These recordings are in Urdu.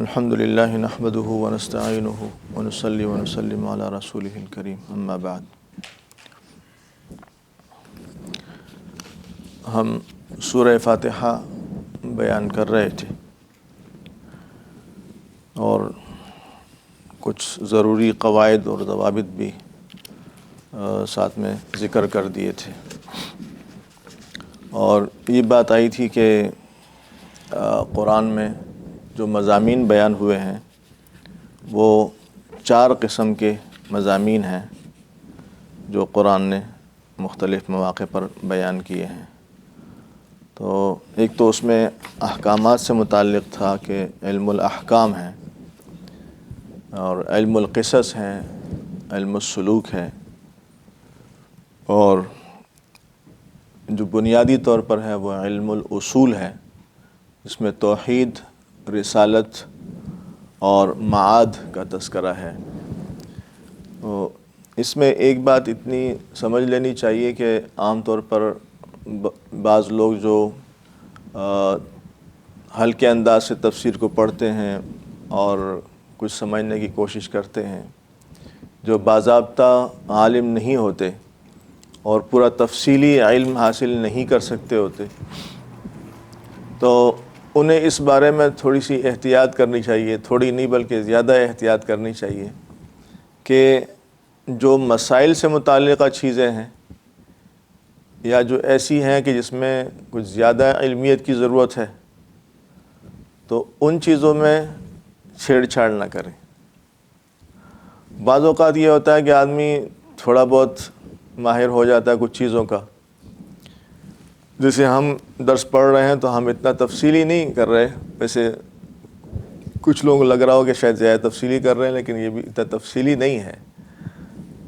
الحمد للہ نحمده ونستعینه ونصلی ونسلم علی رسولہ الکریم اما بعد۔ ہم سورہ فاتحہ بیان کر رہے تھے اور کچھ ضروری قواعد اور ضوابط بھی ساتھ میں ذکر کر دیے تھے، اور یہ بات آئی تھی کہ قرآن میں جو مضامین بیان ہوئے ہیں وہ 4 قسم کے مضامین ہیں جو قرآن نے مختلف مواقع پر بیان کیے ہیں۔ تو ایک تو اس میں احکامات سے متعلق تھا کہ علم الاحکام ہے، اور علم القصص ہیں، علم السلوک ہے، اور جو بنیادی طور پر ہے وہ علم الاصول ہے، جس میں توحید، رسالت اور معاد کا تذکرہ ہے۔ تو اس میں ایک بات اتنی سمجھ لینی چاہیے کہ عام طور پر بعض لوگ جو ہلکے انداز سے تفسیر کو پڑھتے ہیں اور کچھ سمجھنے کی کوشش کرتے ہیں، جو باضابطہ عالم نہیں ہوتے اور پورا تفصیلی علم حاصل نہیں کر سکتے ہوتے، تو انہیں اس بارے میں تھوڑی سی احتیاط کرنی چاہیے، تھوڑی نہیں بلکہ زیادہ احتیاط کرنی چاہیے کہ جو مسائل سے متعلقہ چیزیں ہیں یا جو ایسی ہیں کہ جس میں کچھ زیادہ علمیت کی ضرورت ہے، تو ان چیزوں میں چھیڑ چھاڑ نہ کریں۔ بعض اوقات یہ ہوتا ہے کہ آدمی تھوڑا بہت ماہر ہو جاتا ہے کچھ چیزوں کا، جیسے ہم درس پڑھ رہے ہیں تو ہم اتنا تفصیلی نہیں کر رہے، ویسے کچھ لوگوں کو لگ رہا ہو کہ شاید زیادہ تفصیلی کر رہے ہیں، لیکن یہ بھی اتنا تفصیلی نہیں ہے۔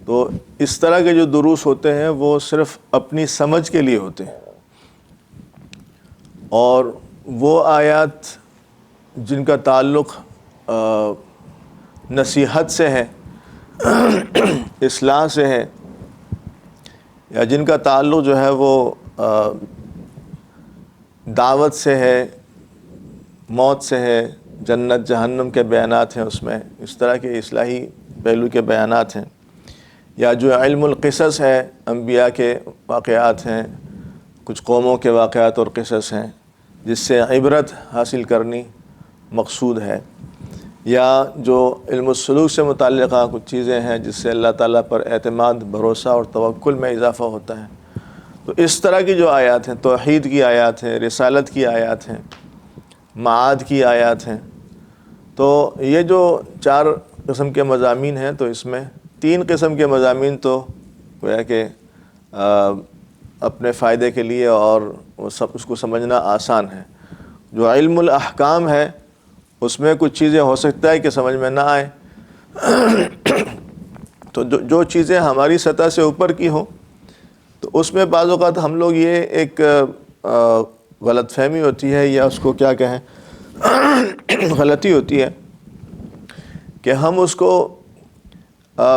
تو اس طرح کے جو دروس ہوتے ہیں وہ صرف اپنی سمجھ کے لیے ہوتے ہیں، اور وہ آیات جن کا تعلق نصیحت سے ہے، اصلاح سے ہے، یا جن کا تعلق جو ہے وہ دعوت سے ہے، موت سے ہے، جنت جہنم کے بیانات ہیں، اس میں اس طرح کے اصلاحی پہلو کے بیانات ہیں، یا جو علم القصص ہے، انبیاء کے واقعات ہیں، کچھ قوموں کے واقعات اور قصص ہیں جس سے عبرت حاصل کرنی مقصود ہے، یا جو علم السلوک سے متعلقہ کچھ چیزیں ہیں جس سے اللہ تعالیٰ پر اعتماد، بھروسہ اور توکل میں اضافہ ہوتا ہے۔ تو اس طرح کی جو آیات ہیں، توحید کی آیات ہیں، رسالت کی آیات ہیں، معاد کی آیات ہیں، تو یہ جو 4 قسم کے مضامین ہیں، تو اس میں 3 قسم کے مضامین تو گویا کہ اپنے فائدے کے لیے اور اس کو سمجھنا آسان ہے۔ جو علم الاحکام ہے اس میں کچھ چیزیں ہو سکتا ہے کہ سمجھ میں نہ آئے، تو جو چیزیں ہماری سطح سے اوپر کی ہوں تو اس میں بعض اوقات ہم لوگ یہ ایک غلط فہمی ہوتی ہے، یا اس کو کیا کہیں، غلطی ہوتی ہے کہ ہم اس کو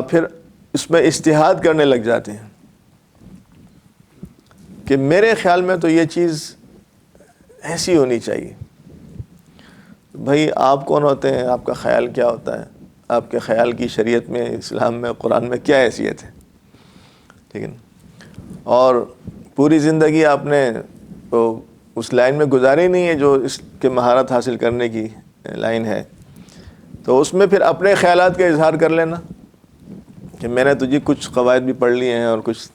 پھر اس میں اجتہاد کرنے لگ جاتے ہیں کہ میرے خیال میں تو یہ چیز ایسی ہونی چاہیے۔ بھائی آپ کون ہوتے ہیں؟ آپ کا خیال کیا ہوتا ہے؟ آپ کے خیال کی شریعت میں، اسلام میں، قرآن میں کیا حیثیت ہے؟ ٹھیک ہے نا؟ اور پوری زندگی آپ نے تو اس لائن میں گزاری نہیں ہے جو اس کے مہارت حاصل کرنے کی لائن ہے، تو اس میں پھر اپنے خیالات کا اظہار کر لینا کہ میں نے تو جی کچھ قواعد بھی پڑھ لیے ہیں اور کچھ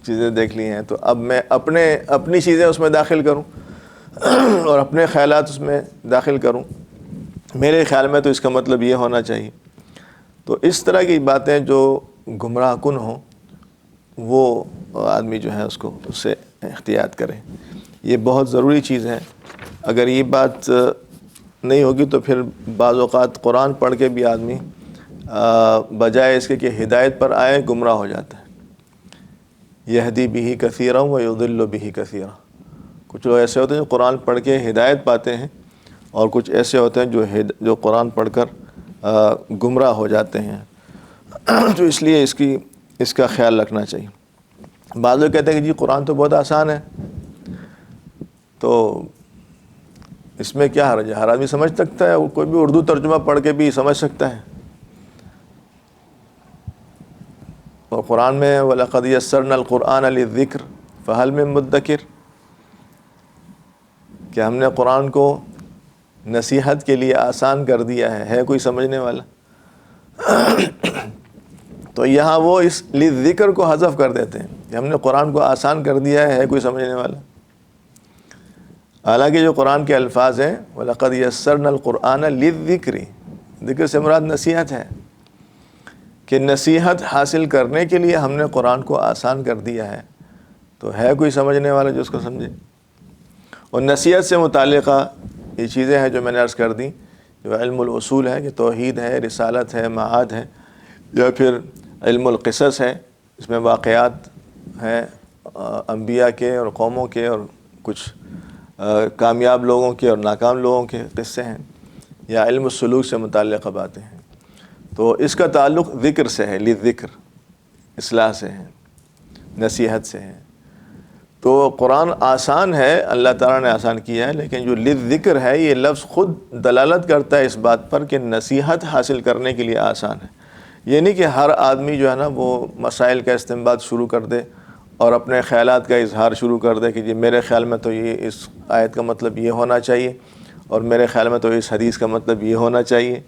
چیزیں دیکھ لی ہیں، تو اب میں اپنی چیزیں اس میں داخل کروں اور اپنے خیالات اس میں داخل کروں، میرے خیال میں تو اس کا مطلب یہ ہونا چاہیے۔ تو اس طرح کی باتیں جو گمراہ کن ہوں وہ آدمی جو ہے اس سے احتیاط کرے، یہ بہت ضروری چیز ہے۔ اگر یہ بات نہیں ہوگی تو پھر بعض اوقات قرآن پڑھ کے بھی آدمی بجائے اس کے کہ ہدایت پر آئے، گمراہ ہو جاتا ہے۔ یہدی بہ کثیرا و یضل بہ کثیرا۔ کچھ لوگ ایسے ہوتے ہیں جو قرآن پڑھ کے ہدایت پاتے ہیں، اور کچھ ایسے ہوتے ہیں جو قرآن پڑھ کر گمراہ ہو جاتے ہیں۔ تو اس لیے اس کا خیال رکھنا چاہیے۔ بعض لوگ کہتے ہیں کہ جی قرآن تو بہت آسان ہے، تو اس میں کیا حرج ہے؟ ہر آدمی سمجھ سکتا ہے، کوئی بھی اردو ترجمہ پڑھ کے بھی سمجھ سکتا ہے. اور قرآن میں وَلَقَدْ يَسَّرْنَا الْقُرْآنَ لِلذِّكْرِ فَهَلْ مِن مُدَّكِرٍ، کہ ہم نے قرآن کو نصیحت کے لیے آسان کر دیا ہے کوئی سمجھنے والا؟ تو یہاں وہ اس لِلذِّكْر کو حذف کر دیتے ہیں کہ ہم نے قرآن کو آسان کر دیا ہے کوئی سمجھنے والا؟ حالانکہ جو قرآن کے الفاظ ہیں وَلَقَدْ يَسَّرْنَا الْقُرْآنَ لِلذِّكْرِ، ذکر سے مراد نصیحت ہے، کہ نصیحت حاصل کرنے کے لیے ہم نے قرآن کو آسان کر دیا ہے. تو ہے کوئی سمجھنے والا جو اس کو سمجھے؟ اور نصیحت سے متعلقہ یہ چیزیں ہیں جو میں نے عرض کر دی، جو علم الاصول ہے کہ توحید ہے، رسالت ہے، معاد ہے، یا پھر علم القصص ہے، اس میں واقعات ہیں انبیاء کے اور قوموں کے اور کچھ کامیاب لوگوں کے اور ناکام لوگوں کے قصے ہیں، یا علم السلوک سے متعلقہ باتیں ہیں. تو اس کا تعلق ذکر سے ہے، للذکر، اصلاح سے ہے، نصیحت سے ہے. تو قرآن آسان ہے، اللہ تعالیٰ نے آسان کیا ہے، لیکن جو للذکر ہے یہ لفظ خود دلالت کرتا ہے اس بات پر کہ نصیحت حاصل کرنے کے لیے آسان ہے. یہ نہیں کہ ہر آدمی جو ہے نا وہ مسائل کا استنباط شروع کر دے اور اپنے خیالات کا اظہار شروع کر دے کہ جی میرے خیال میں تو یہ اس آیت کا مطلب یہ ہونا چاہیے، اور میرے خیال میں تو اس حدیث کا مطلب یہ ہونا چاہیے.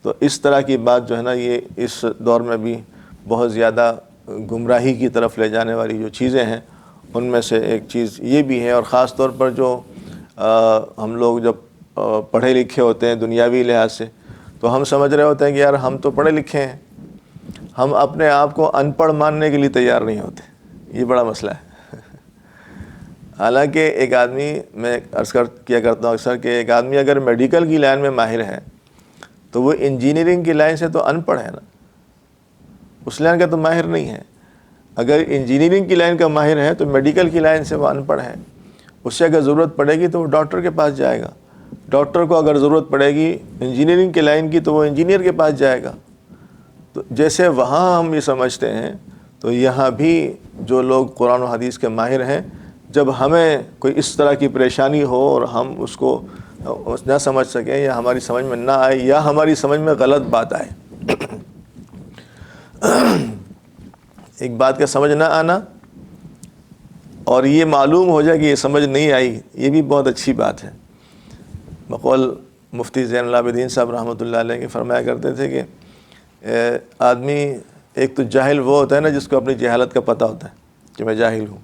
تو اس طرح کی بات جو ہے نا یہ اس دور میں بھی بہت زیادہ گمراہی کی طرف لے جانے والی جو چیزیں ہیں ان میں سے ایک چیز یہ بھی ہے. اور خاص طور پر جو ہم لوگ جب پڑھے لکھے ہوتے ہیں دنیاوی لحاظ سے، تو ہم سمجھ رہے ہوتے ہیں کہ یار ہم تو پڑھے لکھے ہیں، ہم اپنے آپ کو ان پڑھ ماننے کے لیے تیار نہیں ہوتے. یہ بڑا مسئلہ ہے. حالانکہ ایک آدمی، میں عرض کیا کرتا ہوں اکثر کہ ایک آدمی اگر میڈیکل کی لائن میں ماہر ہے تو وہ انجینئرنگ کی لائن سے تو ان پڑھ ہے نا، اس لائن کا تو ماہر نہیں ہے. اگر انجینئرنگ کی لائن کا ماہر ہے تو میڈیکل کی لائن سے وہ ان پڑھ ہے. اس سے اگر ضرورت پڑے گی تو وہ ڈاکٹر کے پاس جائے گا، ڈاکٹر کو اگر ضرورت پڑے گی انجینئرنگ کی لائن کی تو وہ انجینئر کے پاس جائے گا. تو جیسے وہاں ہم یہ سمجھتے ہیں تو یہاں بھی جو لوگ قرآن و حدیث کے ماہر ہیں، جب ہمیں کوئی اس طرح کی پریشانی ہو اور ہم اس کو نہ سمجھ سکیں یا ہماری سمجھ میں نہ آئے یا ہماری سمجھ میں غلط بات آئے، ایک بات کا سمجھ نہ آنا اور یہ معلوم ہو جائے کہ یہ سمجھ نہیں آئی، یہ بھی بہت اچھی بات ہے. بقول مفتی زین العابدین صاحب رحمۃ اللہ علیہ کے فرمایا کرتے تھے کہ آدمی ایک تو جاہل وہ ہوتا ہے نا جس کو اپنی جہالت کا پتہ ہوتا ہے کہ میں جاہل ہوں،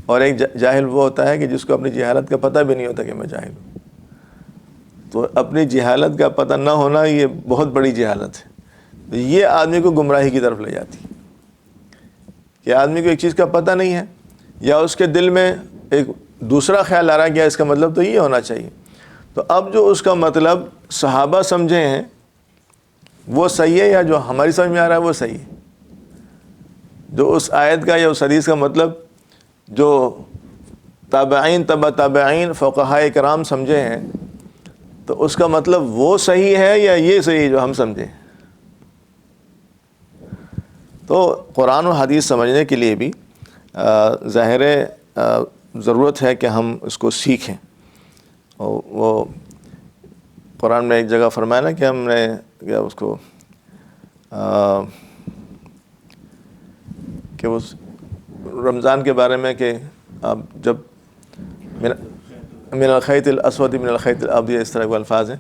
اور ایک جاہل وہ ہوتا ہے کہ جس کو اپنی جہالت کا پتہ بھی نہیں ہوتا کہ میں جاہل ہوں. تو اپنی جہالت کا پتہ نہ ہونا یہ بہت بڑی جہالت ہے. تو یہ آدمی کو گمراہی کی طرف لے جاتی ہے کہ آدمی کو ایک چیز کا پتہ نہیں ہے، یا اس کے دل میں ایک دوسرا خیال آ رہا ہے کہ اس کا مطلب تو یہ ہونا چاہیے. تو اب جو اس کا مطلب صحابہ سمجھے ہیں وہ صحیح ہے یا جو ہماری سمجھ میں آ رہا ہے وہ صحیح ہے؟ جو اس آیت کا یا اس حدیث کا مطلب جو تابعین تبع تابعین فقہائے کرام سمجھے ہیں تو اس کا مطلب وہ صحیح ہے یا یہ صحیح ہے جو ہم سمجھیں؟ تو قرآن و حدیث سمجھنے کے لیے بھی ظاہر ضرورت ہے کہ ہم اس کو سیکھیں. اور وہ قرآن میں ایک جگہ فرمایا نا کہ ہم نے کیا اس کو کہ اس رمضان کے بارے میں کہ آپ جب من الخیط الاسود من الخیط الابیض، اس طرح کے الفاظ ہیں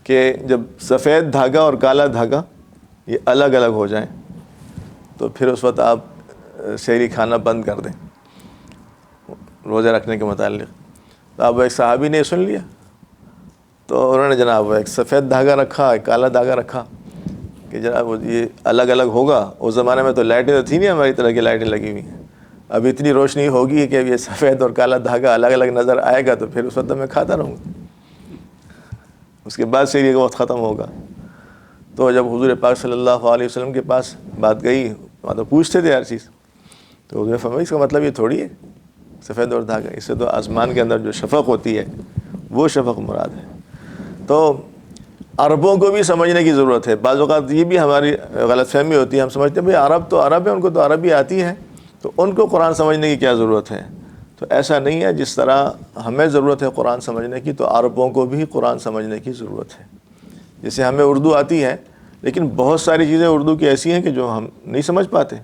کہ جب سفید دھاگا اور کالا دھاگا یہ الگ الگ ہو جائیں تو پھر اس وقت آپ سحری کھانا بند کر دیں روزہ رکھنے کے متعلق. تو اب ایک صحابی نے سن لیا تو انہوں نے جناب ایک سفید دھاگا رکھا، ایک کالا دھاگا رکھا کہ جناب یہ الگ الگ ہوگا. اس زمانے میں تو لائٹیں تو تھی نہیں ہماری طرح کی لائٹیں لگی ہوئی ہیں. اب اتنی روشنی ہوگی کہ یہ سفید اور کالا دھاگا الگ الگ نظر آئے گا تو پھر اس وقت میں کھاتا رہوں گا. اس کے بعد سحری کا وقت ختم ہوگا. تو جب حضور پاک صلی اللہ علیہ وسلم کے پاس بات گئی وہاں تو پوچھتے تھے ہر چیز، تو حضور نے فرمایا اس کا مطلب یہ تھوڑی ہے سفید اور دھاگا، اس سے تو آسمان کے اندر جو شفق ہوتی ہے وہ شفق مراد ہے. تو عربوں کو بھی سمجھنے کی ضرورت ہے. بعض اوقات یہ بھی ہماری غلط فہمی ہوتی ہے، ہم سمجھتے ہیں بھئی عرب تو عرب ہے، ان کو تو عربی آتی ہے تو ان کو قرآن سمجھنے کی کیا ضرورت ہے. تو ایسا نہیں ہے، جس طرح ہمیں ضرورت ہے قرآن سمجھنے کی، تو عربوں کو بھی قرآن سمجھنے کی ضرورت ہے. جیسے ہمیں اردو آتی ہے، لیکن بہت ساری چیزیں اردو کی ایسی ہیں کہ جو ہم نہیں سمجھ پاتے.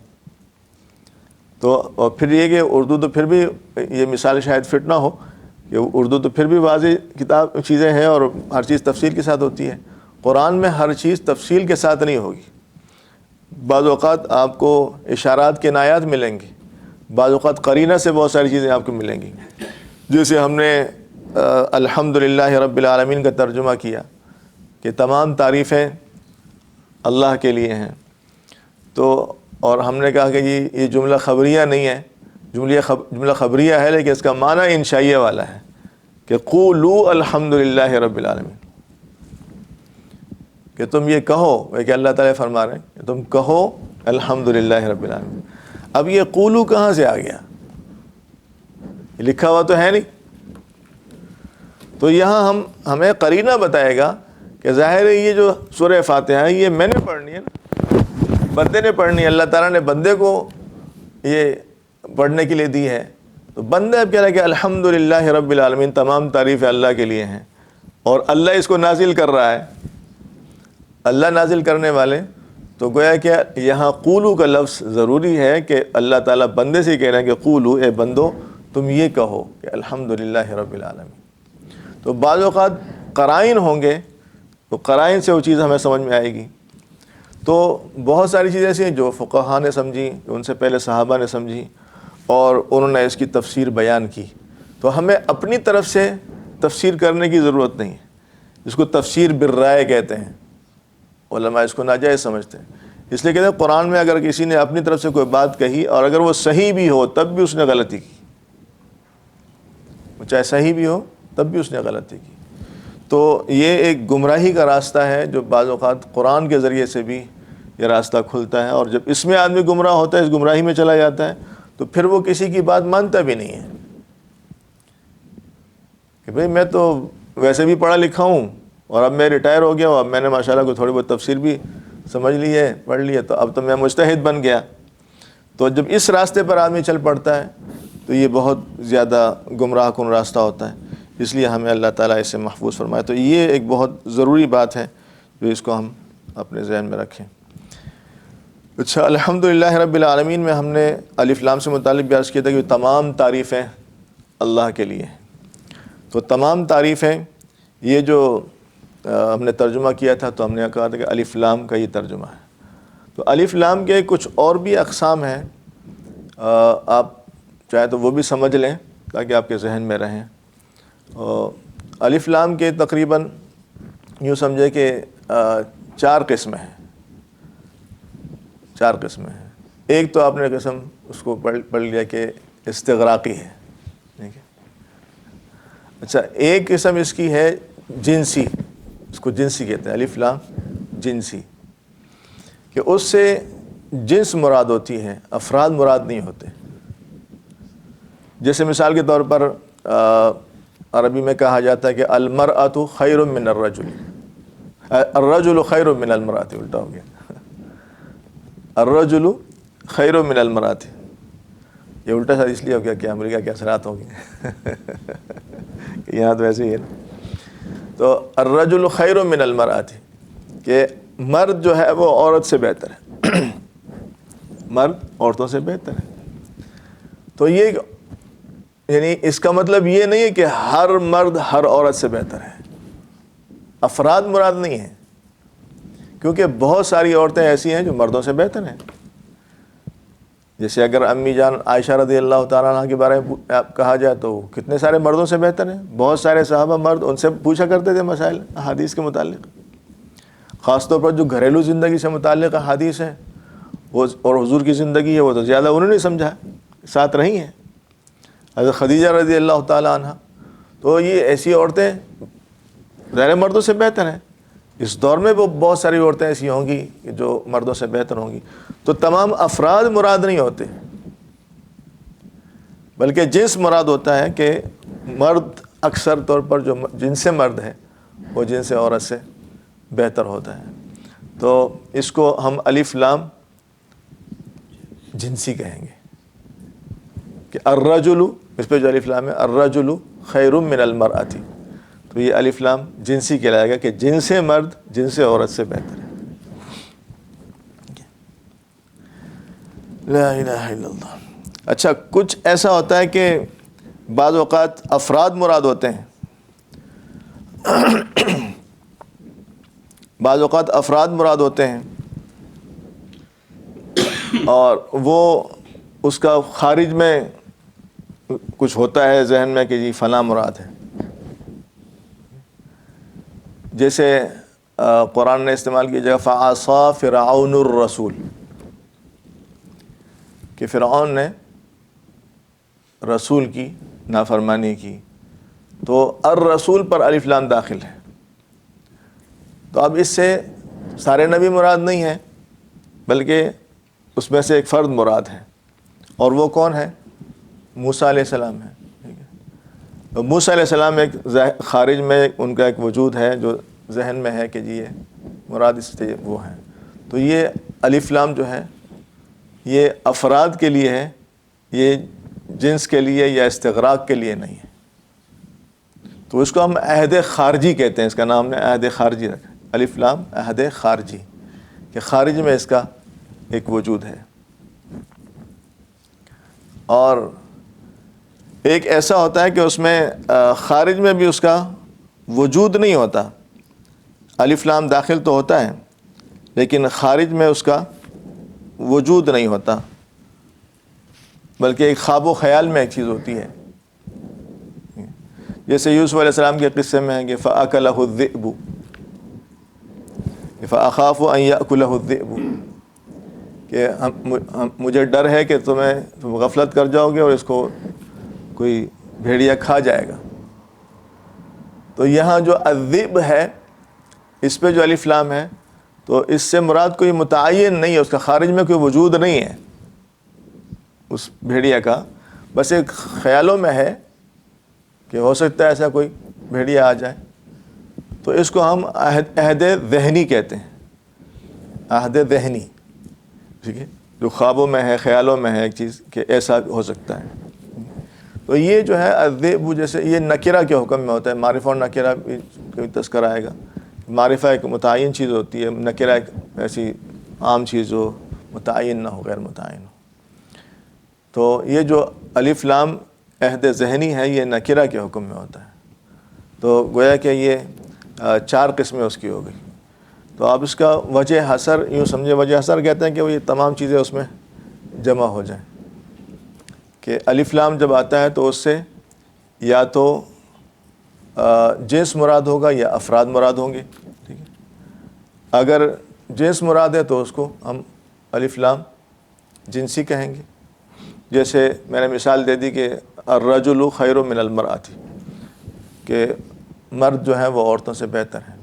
تو اور پھر یہ کہ اردو تو پھر بھی یہ مثال شاید فٹ نہ ہو کہ اردو تو پھر بھی واضح کتاب چیزیں ہیں اور ہر چیز تفصیل کے ساتھ ہوتی ہے. قرآن میں ہر چیز تفصیل کے ساتھ نہیں ہوگی. بعض اوقات آپ کو اشارات کے آیات ملیں گے، بعض اوقات قرینہ سے بہت ساری چیزیں آپ کو ملیں گی. جیسے ہم نے الحمدللہ رب العالمین کا ترجمہ کیا کہ تمام تعریفیں اللہ کے لیے ہیں، تو اور ہم نے کہا کہ یہ جملہ خبریہ نہیں ہے، جملہ خبریہ ہے لیکن اس کا معنی انشائیہ والا ہے کہ قولوا الحمدللہ رب العالمین، کہ تم یہ کہو، کہ اللہ تعالیٰ فرما رہے ہیں کہ تم کہو الحمدللہ رب العالمین. اب یہ قولو کہاں سے آ گیا؟ یہ لکھا ہوا تو ہے نہیں. تو یہاں ہمیں قرینہ بتائے گا کہ ظاہر ہے یہ جو سورہ فاتحہ ہے یہ میں نے پڑھنی ہے نا، بندے نے پڑھنی ہے. اللہ تعالیٰ نے بندے کو یہ پڑھنے کے لیے دی ہے. تو بندہ اب کہہ رہا ہے کہ الحمدللہ رب العالمین، تمام تعریفیں اللہ کے لیے ہیں، اور اللہ اس کو نازل کر رہا ہے. اللہ نازل کرنے والے، تو گویا کہ یہاں قولو کا لفظ ضروری ہے کہ اللہ تعالیٰ بندے سے کہہ رہے ہیں کہ قولو، اے بندو تم یہ کہو کہ الحمدللہ رب العالمین. تو بعض اوقات قرائن ہوں گے تو قرائن سے وہ چیز ہمیں سمجھ میں آئے گی. تو بہت ساری چیزیں ایسی ہیں جو فقہاء نے سمجھی، ان سے پہلے صحابہ نے سمجھی اور انہوں نے اس کی تفسیر بیان کی. تو ہمیں اپنی طرف سے تفسیر کرنے کی ضرورت نہیں ہے. اس کو تفسیر بالرائے کہتے ہیں، علماء اس کو ناجائز سمجھتے ہیں. اس لیے کہتے ہیں قرآن میں اگر کسی نے اپنی طرف سے کوئی بات کہی اور اگر وہ صحیح بھی ہو تب بھی اس نے غلطی کی، چاہے صحیح بھی ہو تب بھی اس نے غلطی کی. تو یہ ایک گمراہی کا راستہ ہے جو بعض اوقات قرآن کے ذریعے سے بھی یہ راستہ کھلتا ہے، اور جب اس میں آدمی گمراہ ہوتا ہے، اس گمراہی میں چلا جاتا ہے، تو پھر وہ کسی کی بات مانتا بھی نہیں ہے کہ بھئی میں تو ویسے بھی پڑھا لکھا ہوں اور اب میں ریٹائر ہو گیا ہوں، اب میں نے ماشاءاللہ کوئی تھوڑی بہت تفسیر بھی سمجھ لی ہے، پڑھ لی ہے، تو اب تو میں مجتہد بن گیا. تو جب اس راستے پر آدمی چل پڑتا ہے تو یہ بہت زیادہ گمراہ کن راستہ ہوتا ہے. اس لیے ہمیں اللہ تعالیٰ اس سے محفوظ فرمائے. تو یہ ایک بہت ضروری بات ہے جو اس کو ہم اپنے ذہن میں رکھیں. اچھا، الحمدللہ رب العالمین میں ہم نے الف لام سے متعلق بھی عرض کیا تھا کہ تمام تعریفیں اللہ کے لیے. تو تمام تعریفیں، یہ جو ہم نے ترجمہ کیا تھا تو ہم نے کہا تھا کہ الف لام کا یہ ترجمہ ہے. تو الف لام کے کچھ اور بھی اقسام ہیں، آپ چاہے تو وہ بھی سمجھ لیں تاکہ آپ کے ذہن میں رہیں. الف لام کے تقریباً یوں سمجھے کہ 4 قسمیں ہیں. 4 قسمیں ہیں. ایک تو آپ نے قسم اس کو پڑھ لیا کہ استغراقی ہے، ٹھیک ہے. اچھا، ایک قسم اس کی ہے جنسی، اس کو جنسی کہتے ہیں، الف لام جنسی، کہ اس سے جنس مراد ہوتی ہے، افراد مراد نہیں ہوتے. جیسے مثال کے طور پر عربی میں کہا جاتا ہے کہ المرأۃ خیر من الرجل، الرجل خیر من المرأۃ، الٹا ہو گیا، الرجل خیر من المرأۃ. یہ الٹا سا اس لیے ہو گیا کہ امریکہ کے اثرات ہو گئے کہ یہاں تو ایسے ہی ہے نا. تو الرجل خیر من المرأۃ، کہ مرد جو ہے وہ عورت سے بہتر ہے، مرد عورتوں سے بہتر ہے. تو یہ یعنی اس کا مطلب یہ نہیں ہے کہ ہر مرد ہر عورت سے بہتر ہے، افراد مراد نہیں ہیں، کیونکہ بہت ساری عورتیں ایسی ہیں جو مردوں سے بہتر ہیں. جیسے اگر امی جان عائشہ رضی اللہ تعالیٰ عنہ کے بارے میں کہا جائے تو کتنے سارے مردوں سے بہتر ہیں. بہت سارے صحابہ مرد ان سے پوچھا کرتے تھے مسائل احادیث کے متعلق، خاص طور پر جو گھریلو زندگی سے متعلق احادیث ہیں وہ اور حضور کی زندگی ہے وہ تو زیادہ انہوں نے سمجھا، ساتھ رہی ہیں. حضرت خدیجہ رضی اللہ تعالیٰ عنہ، تو یہ ایسی عورتیں ظاہر مردوں سے بہتر ہیں. اس دور میں وہ بہت ساری عورتیں ایسی ہوں گی کہ جو مردوں سے بہتر ہوں گی. تو تمام افراد مراد نہیں ہوتے، بلکہ جنس مراد ہوتا ہے کہ مرد اکثر طور پر جو جن سے مرد ہے وہ جن سے عورت سے بہتر ہوتا ہے. تو اس کو ہم الف لام جنسی کہیں گے کہ الرجل اس پہ جو الف لام ہے الرجل خیر من المرأۃ، تو یہ الف لام جنسی کہلائے گا کہ جنس مرد جنس عورت سے بہتر ہے۔ لا الہ الا اللہ۔ اچھا، کچھ ایسا ہوتا ہے کہ بعض اوقات افراد مراد ہوتے ہیں، بعض اوقات افراد مراد ہوتے ہیں اور وہ اس کا خارج میں کچھ ہوتا ہے ذہن میں کہ جی فلاں مراد ہے۔ جیسے قرآن نے استعمال کی جگہ فعصا فرعون الرسول، کہ فرعون نے رسول کی نافرمانی کی، تو الرسول پر الف لام داخل ہے، تو اب اس سے سارے نبی مراد نہیں ہیں بلکہ اس میں سے ایک فرد مراد ہے، اور وہ کون ہے؟ موسیٰ علیہ السلام ہے۔ ٹھیک ہے، تو موسیٰ علیہ السلام ایک خارج میں ان کا ایک وجود ہے جو ذہن میں ہے کہ جی یہ مراد اس سے وہ ہیں، تو یہ الف لام جو ہے یہ افراد کے لیے ہے، یہ جنس کے لیے یا استغراق کے لیے نہیں ہے، تو اس کو ہم عہد خارجی کہتے ہیں، اس کا نام نے عہد خارجی رکھا، الف لام عہد خارجی، کہ خارج میں اس کا ایک وجود ہے۔ اور ایک ایسا ہوتا ہے کہ اس میں خارج میں بھی اس کا وجود نہیں ہوتا، الف لام داخل تو ہوتا ہے لیکن خارج میں اس کا وجود نہیں ہوتا، بلکہ ایک خواب و خیال میں ایک چیز ہوتی ہے، جیسے یوسف علیہ السلام کے قصے میں ہے کہ فَأَكَلَهُ الذِّئْبُ فَأَخَافُ أَن يَأْكُلَهُ الذِّئْبُ، کہ مجھے ڈر ہے کہ تم غفلت کر جاؤ گے اور اس کو کوئی بھیڑیا کھا جائے گا۔ تو یہاں جو الذئب ہے اس پہ جو الف لام ہے، تو اس سے مراد کوئی متعین نہیں ہے، اس کا خارج میں کوئی وجود نہیں ہے اس بھیڑیا کا، بس ایک خیالوں میں ہے کہ ہو سکتا ہے ایسا کوئی بھیڑیا آ جائے، تو اس کو ہم عہد ذہنی کہتے ہیں، عہد ذہنی، ٹھیک ہے، جو خوابوں میں ہے، خیالوں میں ہے ایک چیز کہ ایسا ہو سکتا ہے۔ تو یہ جو ہے الذئب، جیسے یہ نکرہ کے حکم میں ہوتا ہے، معرفہ اور نکرہ بھی تذکرہ آئے گا۔ معرفہ ایک متعین چیز ہوتی ہے، نکرہ ایک ایسی عام چیز ہو، متعین نہ ہو، غیر متعین ہو۔ تو یہ جو الف لام عہد ذہنی ہے یہ نکرہ کے حکم میں ہوتا ہے، تو گویا کہ یہ 4 قسمیں اس کی ہو گئی۔ تو آپ اس کا وجہ حصر یوں سمجھے، وجہ حصر کہتے ہیں کہ وہ یہ تمام چیزیں اس میں جمع ہو جائیں، کہ الف لام جب آتا ہے تو اس سے یا تو جنس مراد ہوگا یا افراد مراد ہوں گے، ٹھیک ہے۔ اگر جنس مراد ہے تو اس کو ہم الف لام جنسی کہیں گے، جیسے میں نے مثال دے دی کہ الرجل خیر من المرأۃ، کہ مرد جو ہیں وہ عورتوں سے بہتر ہیں،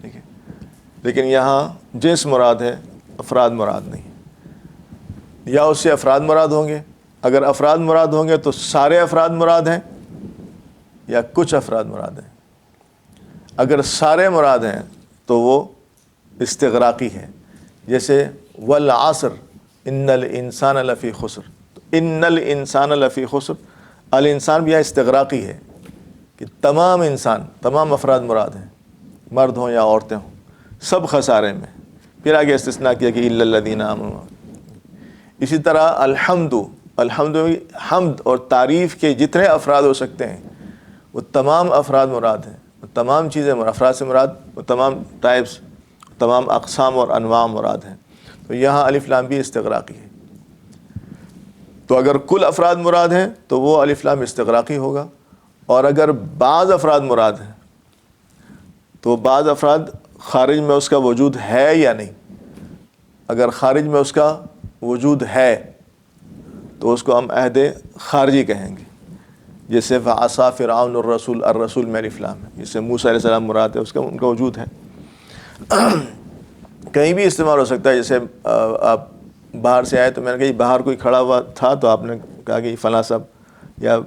ٹھیک ہے، لیکن یہاں جنس مراد ہے، افراد مراد نہیں، یا اس سے افراد مراد ہوں گے۔ اگر افراد مراد ہوں گے تو سارے افراد مراد ہیں یا کچھ افراد مراد ہیں، اگر سارے مراد ہیں تو وہ استغراقی ہے، جیسے والعصر ان الانسان لفی خسر، ان الانسان لفی خسر، الانسان بھی یہاں استغراقی ہے کہ تمام انسان، تمام افراد مراد ہیں، مرد ہوں یا عورتیں ہوں، سب خسارے میں۔ پھر آگے استثناء کیا کہ الا الذین آمنوا۔ اسی طرح الحمد، الحمد حمد اور تعریف کے جتنے افراد ہو سکتے ہیں وہ تمام افراد مراد ہیں، وہ تمام چیزیں افراد سے مراد، وہ تمام ٹائپس، تمام اقسام اور انواع مراد ہیں، تو یہاں الف لام بھی استغراقی ہے۔ تو اگر کل افراد مراد ہیں تو وہ الف لام استغراقی ہوگا، اور اگر بعض افراد مراد ہیں تو بعض افراد خارج میں اس کا وجود ہے یا نہیں، اگر خارج میں اس کا وجود ہے تو اس کو ہم عہد خارجی کہیں گے، جیسے فعصا فرعون الرسول، الرسول میں الف لام ہے، جس سے موسیٰ علیہ السلام مراد ہے، اس کا ان کا وجود ہے۔ کہیں بھی استعمال ہو سکتا ہے، جیسے آپ باہر سے آئے تو میں نے کہا یہ باہر کوئی کھڑا ہوا تھا تو آپ نے کہا کہ فلاں صاحب، یا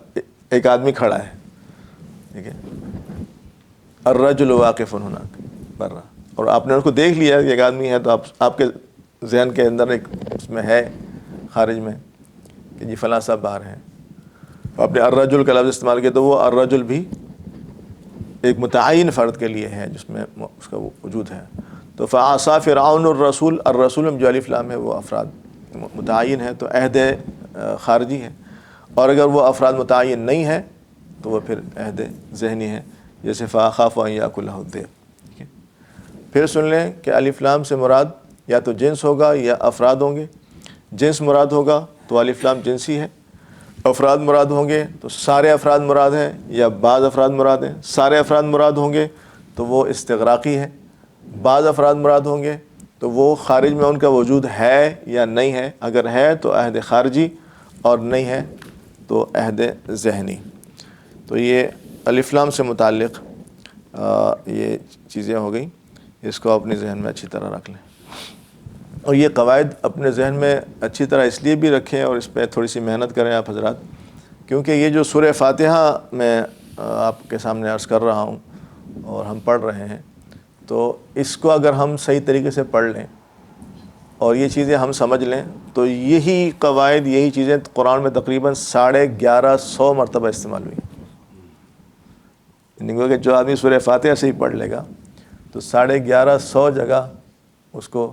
ایک آدمی کھڑا ہے، ٹھیک ہے، الرجل واقف هناك برا، اور آپ نے اس کو دیکھ لیا کہ ایک آدمی ہے، تو آپ کے ذہن کے اندر ایک اس میں ہے خارج میں کہ جی فلاں صاحب باہر ہیں، آپ نے الرجل کا لفظ استعمال کیا تو وہ الرجل بھی ایک متعین فرد کے لیے ہے جس میں اس کا وجود ہے. تو فعصى فرعون الرسول، الرسول میں جو الف لام ہے وہ افراد متعین ہے تو عہد خارجی ہے، اور اگر وہ افراد متعین نہیں ہے تو وہ پھر عہد ذہنی ہے، جیسے فأخاف أن يأكله الذئب. پھر سن لیں کہ الف لام سے مراد یا تو جنس ہوگا یا افراد ہوں گے. جنس مراد ہوگا تو الف لام جنسی ہے، افراد مراد ہوں گے تو سارے افراد مراد ہیں یا بعض افراد مراد ہیں. سارے افراد مراد ہوں گے تو وہ استغراقی ہے، بعض افراد مراد ہوں گے تو وہ خارج میں ان کا وجود ہے یا نہیں ہے. اگر ہے تو عہد خارجی، اور نہیں ہے تو عہد ذہنی. تو یہ الف لام سے متعلق یہ چیزیں ہو گئیں، اس کو اپنے ذہن میں اچھی طرح رکھ لیں. اور یہ قواعد اپنے ذہن میں اچھی طرح اس لیے بھی رکھیں اور اس پہ تھوڑی سی محنت کریں آپ حضرات، کیونکہ یہ جو سورہ فاتحہ میں آپ کے سامنے عرض کر رہا ہوں اور ہم پڑھ رہے ہیں، تو اس کو اگر ہم صحیح طریقے سے پڑھ لیں اور یہ چیزیں ہم سمجھ لیں تو یہی قواعد، یہی چیزیں قرآن میں تقریباً 1150 مرتبہ استعمال ہوئی. یعنی کہ جو آدمی سورہ فاتحہ سے ہی پڑھ لے گا تو 1150 جگہ اس کو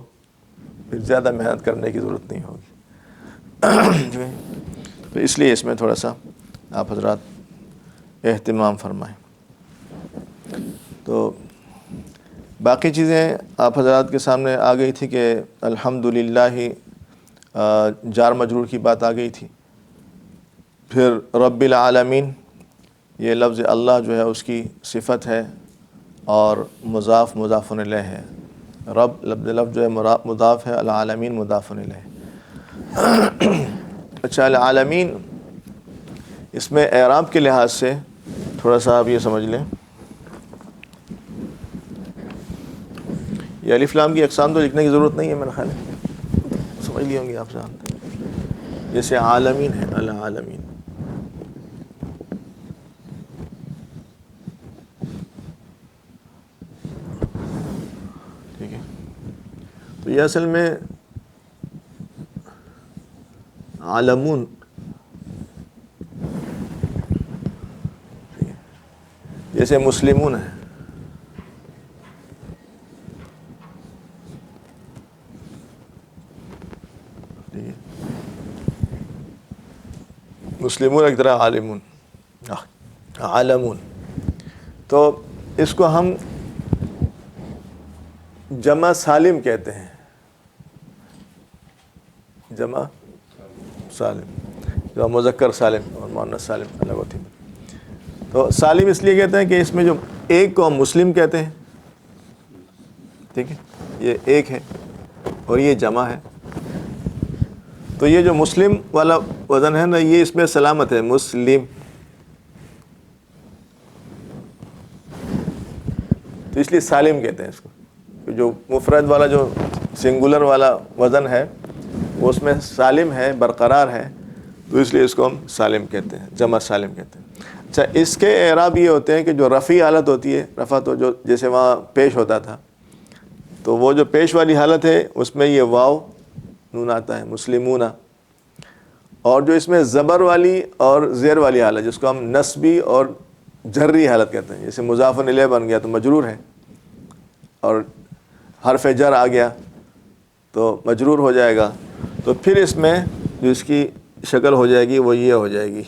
پھر زیادہ محنت کرنے کی ضرورت نہیں ہوگی. تو اس لیے اس میں تھوڑا سا آپ حضرات اہتمام فرمائیں. تو باقی چیزیں آپ حضرات کے سامنے آ گئی تھی کہ الحمدللہ جار مجرور کی بات آ گئی تھی. پھر رب العالمین، یہ لفظ اللہ جو ہے اس کی صفت ہے اور مضاف مضاف الیہ ہے. رب لفظ جو ہے مضاف ہے، العالمین مضاف الیہ. اچھا، العالمین اس میں اعراب کے لحاظ سے تھوڑا سا آپ یہ سمجھ لیں، یہ الف لام کی اقسام تو لکھنے کی ضرورت نہیں ہے، میرا خیال ہے سمجھ لی ہوں گی آپ جانتے ہیں. جیسے عالمین ہے، العالمین، ٹھیک ہے. تو یہ اصل میں عالمون، جیسے مسلمون ہے، ٹھیک ہے، مسلمون ایک طرح عالمون، عالمون. تو اس کو ہم جمع سالم کہتے ہیں، جمع سالم، جو مذکر سالم اور مؤنث سالم الگ ہوتی ہے. تو سالم اس لیے کہتے ہیں کہ اس میں جو ایک کو ہم مسلم کہتے ہیں، ٹھیک ہے، یہ ایک ہے اور یہ جمع ہے. تو یہ جو مسلم والا وزن ہے نا، یہ اس میں سلامت ہے، مسلم. تو اس لیے سالم کہتے ہیں اس کو. جو مفرد والا جو سنگولر والا وزن ہے وہ اس میں سالم ہے، برقرار ہے، تو اس لیے اس کو ہم سالم کہتے ہیں، جمع سالم کہتے ہیں. اچھا، اس کے اعراب یہ ہوتے ہیں کہ جو رفعی حالت ہوتی ہے، رفع تو جو جیسے وہاں پیش ہوتا تھا، تو وہ جو پیش والی حالت ہے اس میں یہ واو نون آتا ہے، مسلمون. اور جو اس میں زبر والی اور زیر والی حالت، جس کو ہم نسبی اور جری حالت کہتے ہیں، جیسے مضاف الیہ بن گیا تو مجرور ہے، اور حرف جر آ گیا تو مجرور ہو جائے گا. تو پھر اس میں جو اس کی شکل ہو جائے گی وہ یہ ہو جائے گی،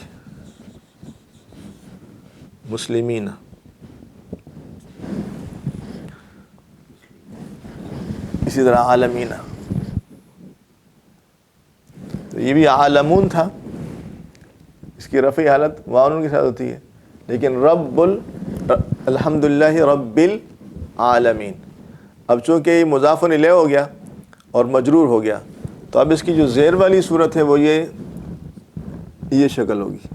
مسلمین. اسی طرح عالمین، تو یہ بھی عالمون تھا، اس کی رفعی حالت واو کے ساتھ ہوتی ہے. لیکن الحمدللہ رب العالمین، اب چونکہ یہ مضاف الیہ ہو گیا اور مجرور ہو گیا، تو اب اس کی جو زیر والی صورت ہے وہ یہ شکل ہوگی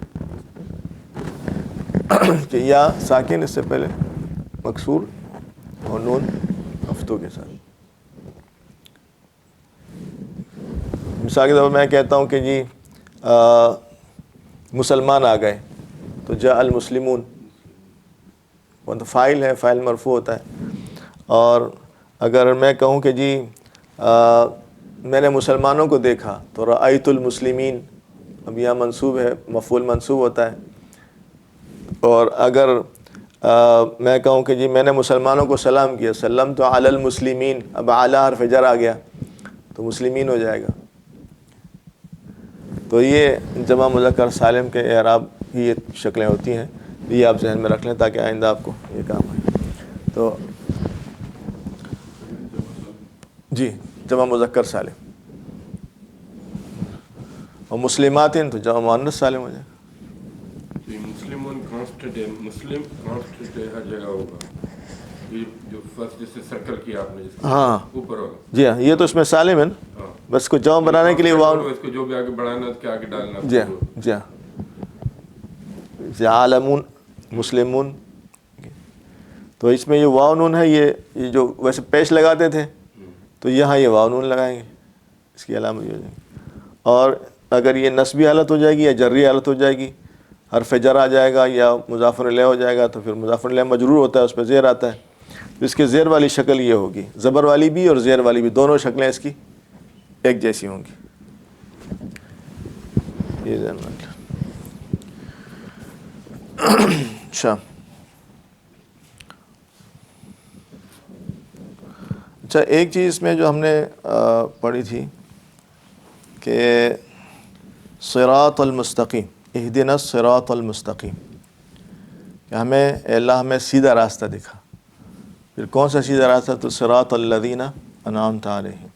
کہ یا ساکن اس سے پہلے مکسور اور نون مفتوح کے ساتھ. مثال کے طور پر میں کہتا ہوں کہ جی مسلمان آ گئے، تو جاء المسلمون، وہ تو فاعل ہے، فاعل مرفوع ہوتا ہے. اور اگر میں کہوں کہ جی میں نے مسلمانوں کو دیکھا، تو رأیت المسلمین، اب یہاں منصوب ہے، مفعول منصوب ہوتا ہے. اور اگر میں کہوں کہ جی میں نے مسلمانوں کو سلام کیا، سلم تو علی المسلمین، اب اعلی حرف جر آ گیا تو مسلمین ہو جائے گا. تو یہ جمع مذکر سالم کے اعراب کی یہ شکلیں ہوتی ہیں. یہ آپ ذہن میں رکھ لیں تاکہ آئندہ آپ کو یہ کام آئے. تو جی جمع مذکر سالم، اور مسلمات تو جمع مؤنث سالم ہو جائے. مسلم کانسٹنٹ ہے، مسلم کانسٹنٹ ہے ہر جگہ ہوگا. یہ جو فرسٹ جس سے سرکل کیا آپ نے، جس ہاں اوپر ہوگا. جی ہاں، یہ تو اس میں سالم ہے نا، ہاں بس کو جمع بنانے کے لیے واو. اس کو جو بھی آگے بڑھانا ہے اس کے آگے ڈالنا. جی ہاں جی ہاں، عالمون مسلمون. تو اس میں یہ واو نون ہے، یہ جو ویسے پیش لگاتے تھے تو یہاں یہ واو نون لگائیں گے، اس کی علامت یہ ہو جائے گی. اور اگر یہ نسبی حالت ہو جائے گی یا جری حالت ہو جائے گی، حرف جر آ جائے گا یا مضاف الیہ ہو جائے گا، تو پھر مضاف الیہ مجرور ہوتا ہے، اس پہ زیر آتا ہے. تو اس کی زیر والی شکل یہ ہوگی، زبر والی بھی اور زیر والی بھی، دونوں شکلیں اس کی ایک جیسی ہوں گی. یہ ذہن میں رکھ لیں. اچھا ایک چیز اس میں جو ہم نے پڑھی تھی کہ صراط المستقیم، اہدنا الصراط المستقیم، کہ ہمیں اے اللہ ہمیں سیدھا راستہ دکھا. پھر کون سا سیدھا راستہ؟ تو صراط الذین انعمت علیہم،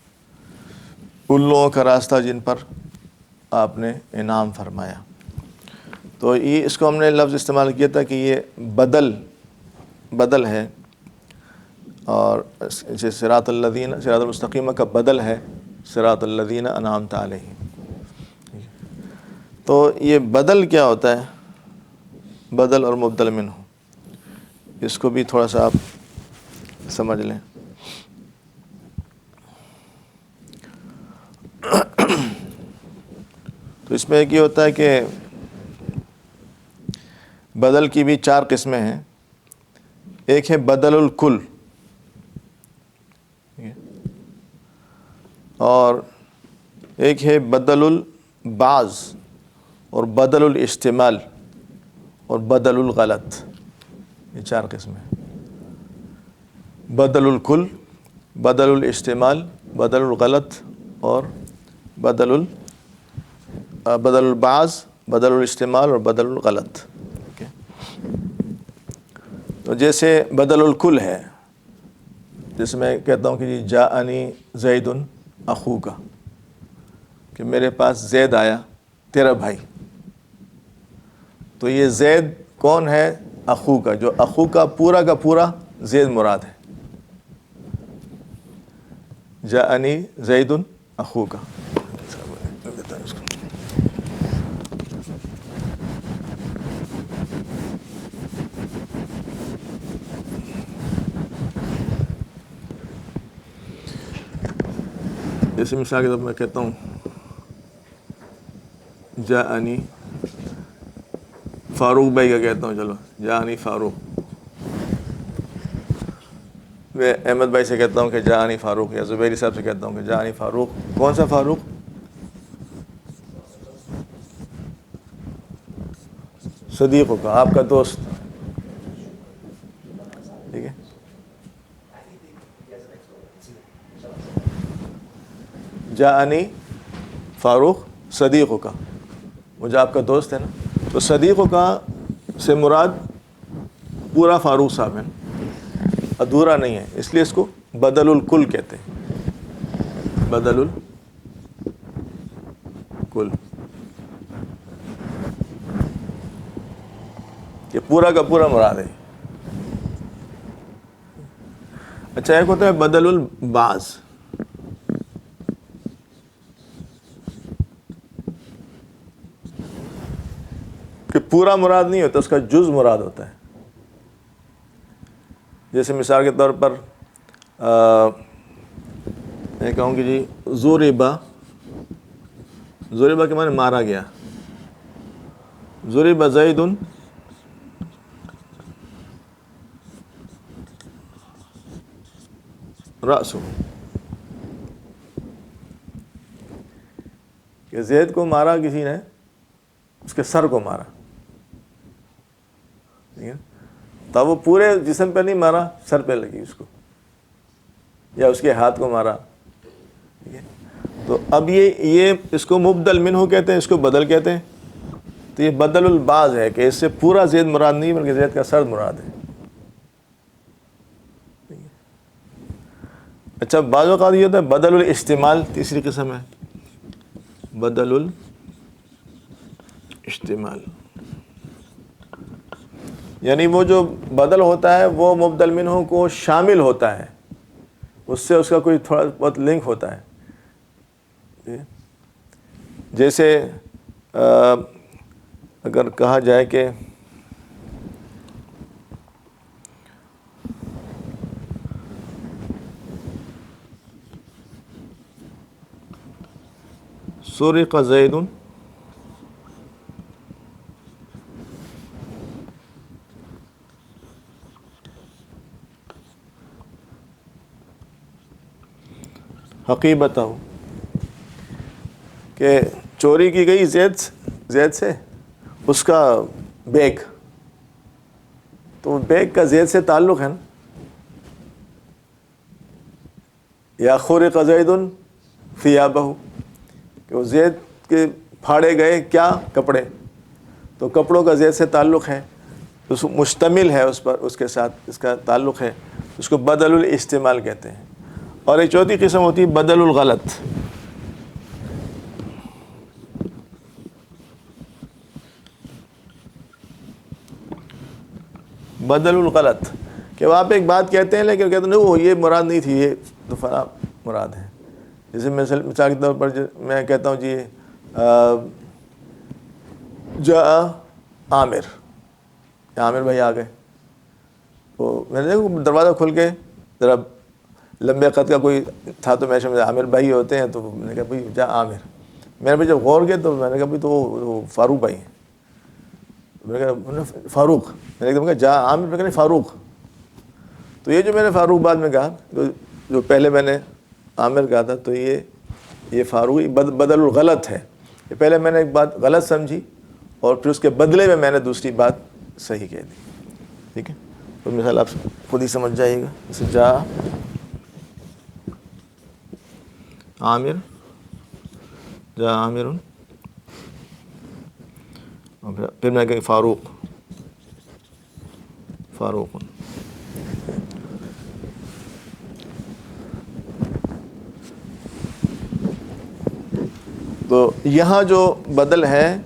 ان لوگوں کا راستہ جن پر آپ نے انعام فرمایا. تو یہ اس کو ہم نے لفظ استعمال کیا تھا کہ یہ بدل ہے، اور صراط الذین، صراط المستقیم کا بدل ہے صراط الذین انعمت علیہم. تو یہ بدل کیا ہوتا ہے؟ بدل اور مبدل منہ، اس کو بھی تھوڑا سا آپ سمجھ لیں. تو اس میں ایک یہ ہوتا ہے کہ بدل کی بھی 4 قسمیں ہیں. ایک ہے بدل الکل، اور ایک ہے بدل البعض، اور بدل الاستعمال، اور بدل الغلط. یہ 4 قسمیں ہیں: بدل الکل، بدل الاستعمال، بدل الغلط، اور بدل البعض، بدل الاستعمال اور بدل الغلط. تو جیسے بدل الکل ہے، جیسے میں کہتا ہوں کہ جی جاءنی زید اخوک، کہ میرے پاس زید آیا تیرا بھائی. تو یہ زید کون ہے؟ اخو کا، جو اخو کا پورا زید مراد ہے. جاءنی زید اخوک. جیسے مثال کے طور پر میں کہتا ہوں جاءنی فاروق بھائی کا کہتا ہوں، چلو جاءنی فاروق. میں احمد بھائی سے کہتا ہوں کہ جاءنی فاروق، یا زبیری صاحب سے کہتا ہوں کہ جاءنی فاروق. کون سا فاروق؟ صدیقوں کا، آپ کا دوست. ٹھیک ہے. جاءنی فاروق صدیقوں کا، مجھے آپ کا دوست ہے نا. تو صدیقوں کا سے مراد پورا فاروق صاحب ہے نا، ادھورا نہیں ہے، اس لیے اس کو بدل الکل کہتے ہیں. بدل الکل، یہ پورا کا پورا مراد ہے. اچھا ایک ہوتا ہے بدل البعض، کہ پورا مراد نہیں ہوتا، اس کا جز مراد ہوتا ہے. جیسے مثال کے طور پر میں کہوں کہ جی ضربا کے معنی مارا گیا. ضرب زید رأسہ، کہ زید کو مارا کسی نے کے سر کو مارا، ٹھیک ہے، تب وہ پورے جسم پہ نہیں مارا، سر پہ لگی اس کو، یا اس کے ہاتھ کو مارا، ٹھیک ہے. تو اب یہ اس کو مبدل منہ کہتے ہیں، اس کو بدل کہتے ہیں. تو یہ بدل البعض ہے کہ اس سے پورا زید مراد نہیں بلکہ زید کا سر مراد ہے. اچھا، بعض اوقات یہ ہوتا ہے بدل الاستعمال، تیسری قسم ہے بدل الاستعمال، یعنی وہ جو بدل ہوتا ہے وہ مبدل منہ کو شامل ہوتا ہے، اس سے اس کا کوئی تھوڑا بہت لنک ہوتا ہے. جیسے اگر کہا جائے کہ سرق زید حقیبتہ، کہ چوری کی گئی زید سے اس کا بیگ، تو بیگ کا زید سے تعلق ہے نا. یا خرق زید ثیابہ، کہ وہ زید کے پھاڑے گئے کیا کپڑے، تو کپڑوں کا زید سے تعلق ہے، اس مشتمل ہے اس پر، اس کے ساتھ اس کا تعلق ہے، اس کو بدل الاستعمال کہتے ہیں. اور ایک چوتھی قسم ہوتی ہے بدل الغلط. بدل الغلط، کہ وہ آپ ایک بات کہتے ہیں لیکن کہتے ہیں نہیں وہ یہ مراد نہیں تھی، یہ تو فلاں مراد ہے. جیسے مثال کے طور پر میں کہتا ہوں جی جاء عامر، عامر بھائی آ گئے، تو میں نے دیکھا دروازہ کھل کے ذرا لمبے قد کا کوئی تھا، تو میں سمجھا عامر بھائی ہوتے ہیں، تو میں نے کہا بھائی جاء عامر. میں نے بھی جب غور کیا تو میں نے کہا بھائی تو وہ فاروق بھائی ہیں. میں نے کہا فاروق، میں نے کہا جاء عامر، میں نے کہا فاروق. تو یہ جو میں نے فاروق بعد میں کہا، جو پہلے میں نے عامر کہا تھا، تو یہ فاروق بدل الغلط ہے. یہ پہلے میں نے ایک بات غلط سمجھی اور پھر اس کے بدلے میں نے دوسری بات صحیح کہہ دی. ٹھیک ہے، تو مثال آپ خود ہی سمجھ جائیے گا. جیسے جا عامر، جا عامر، اور پھر میں کہ فاروق، فاروق. تو یہاں جو بدل ہے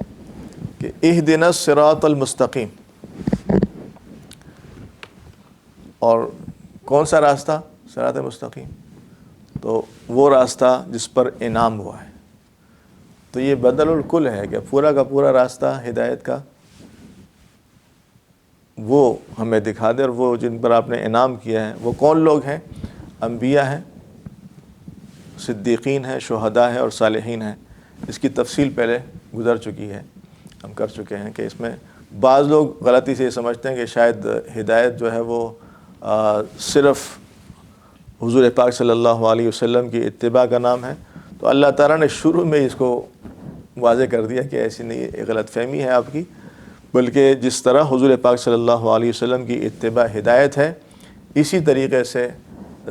کہ اہدنا الصراط المستقیم، اور کون سا راستہ؟ صراط مستقیم، تو وہ راستہ جس پر انعام ہوا ہے. تو یہ بدل الکل ہے کہ پورا کا پورا راستہ ہدایت کا وہ ہمیں دکھا دے، اور وہ جن پر آپ نے انعام کیا ہے وہ کون لوگ ہیں؟ انبیاء ہیں، صدیقین ہیں، شہداء ہیں اور صالحین ہیں. اس کی تفصیل پہلے گزر چکی ہے، ہم کر چکے ہیں کہ اس میں بعض لوگ غلطی سے یہ سمجھتے ہیں کہ شاید ہدایت جو ہے وہ صرف حضور پاک صلی اللہ علیہ وسلم کی اتباع کا نام ہے. تو اللہ تعالیٰ نے شروع میں اس کو واضح کر دیا کہ ایسی نہیں، ایک غلط فہمی ہے آپ کی، بلکہ جس طرح حضور پاک صلی اللہ علیہ وسلم کی اتباع ہدایت ہے، اسی طریقے سے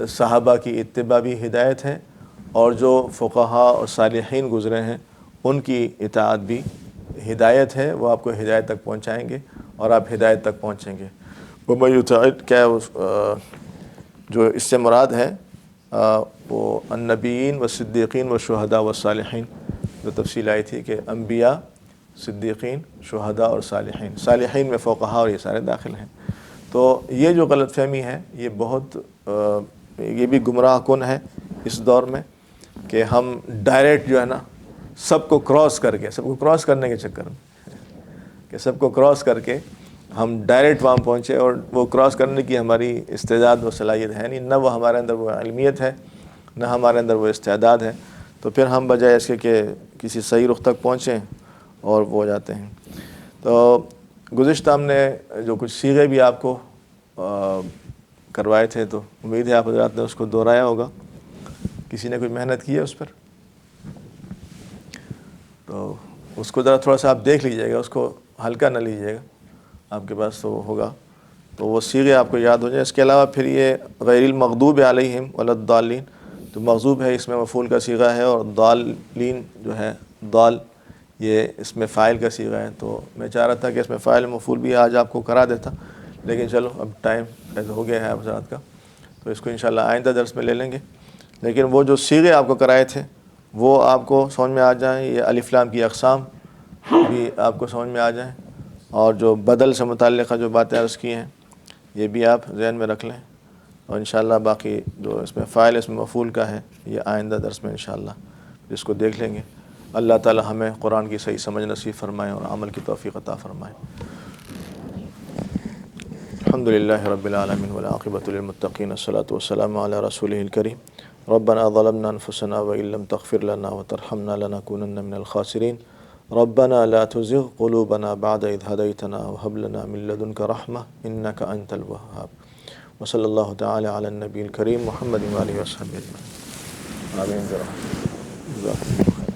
صحابہ کی اتباع بھی ہدایت ہے، اور جو فقہاء اور صالحین گزرے ہیں ان کی اطاعت بھی ہدایت ہے. وہ آپ کو ہدایت تک پہنچائیں گے اور آپ ہدایت تک پہنچیں گے. وَمَن يُطِعِ، کیا جو اس سے مراد ہے وہ النبیین و صدیقین و شہداء و صالحین، جو تفصیل آئی تھی کہ انبیاء، صدیقین، شہداء اور صالحین. صالحین میں فقہاء اور یہ سارے داخل ہیں. تو یہ جو غلط فہمی ہے یہ بہت یہ بھی گمراہ کن ہے اس دور میں، کہ ہم ڈائریکٹ جو ہے نا سب کو کراس کر کے، سب کو کراس کرنے کے چکر میں، کہ سب کو کراس کر کے ہم ڈائریکٹ وہاں پہنچے، اور وہ کراس کرنے کی ہماری استعداد و صلاحیت ہے نہیں، نہ وہ ہمارے اندر وہ علمیت ہے، نہ ہمارے اندر وہ استعداد ہے. تو پھر ہم بجائے اس کے کہ کسی صحیح رخ تک پہنچیں اور وہ ہو جاتے ہیں. تو گزشتہ ہم نے جو کچھ صیغے بھی آپ کو کروائے تھے، تو امید ہے آپ حضرات نے اس کو دہرایا ہوگا. کسی نے کوئی محنت کی ہے اس پر؟ تو اس کو ذرا تھوڑا سا آپ دیکھ لیجئے گا، اس کو ہلکا نہ لیجئے گا، آپ کے پاس تو ہوگا تو وہ صیغے آپ کو یاد ہو جائیں۔ اس کے علاوہ پھر یہ غیر المغضوب علیہم ولا الضالین، تو مغضوب ہے اس میں مفعول کا صیغہ ہے، اور ضالین جو ہے ضال یہ اس میں فاعل کا صیغہ ہے۔ تو میں چاہ رہا تھا کہ اس میں فاعل مفعول بھی آج آپ کو کرا دیتا، لیکن چلو اب ٹائم ہو گیا ہے حضرات کا، تو اس کو انشاءاللہ آئندہ درس میں لے لیں گے۔ لیکن وہ جو صیغے آپ کو کرائے تھے وہ آپ کو سمجھ میں آ جائیں، یہ الف لام کی اقسام بھی آپ کو سمجھ میں آ جائیں، اور جو بدل سے متعلقہ جو باتیں عرض کی ہیں یہ بھی آپ ذہن میں رکھ لیں، اور انشاءاللہ باقی جو اس میں فاعل اس میں مفعول کا ہے یہ آئندہ درس میں انشاءاللہ اس کو دیکھ لیں گے۔ اللہ تعالی ہمیں قرآن کی صحیح سمجھ نصیب فرمائیں اور عمل کی توفیق عطا فرمائیں۔ الحمدللہ رب العالمین والعاقبۃ للمتقین، الصلاۃ والسلام علی رسولہ الکریم۔ ربنا ظلمنا انفسنا وان لم تغفر لنا وترحمنا لنکونن من الخاسرین۔ ربنا لا تزغ قلوبنا بعد اذ هديتنا وهب لنا من لدنك رحمة انك انت الوهاب۔ وصلی اللہ تعالی علی النبی الکریم محمد وآلہ وصحبہ اجمعین۔ آمین برحمتک۔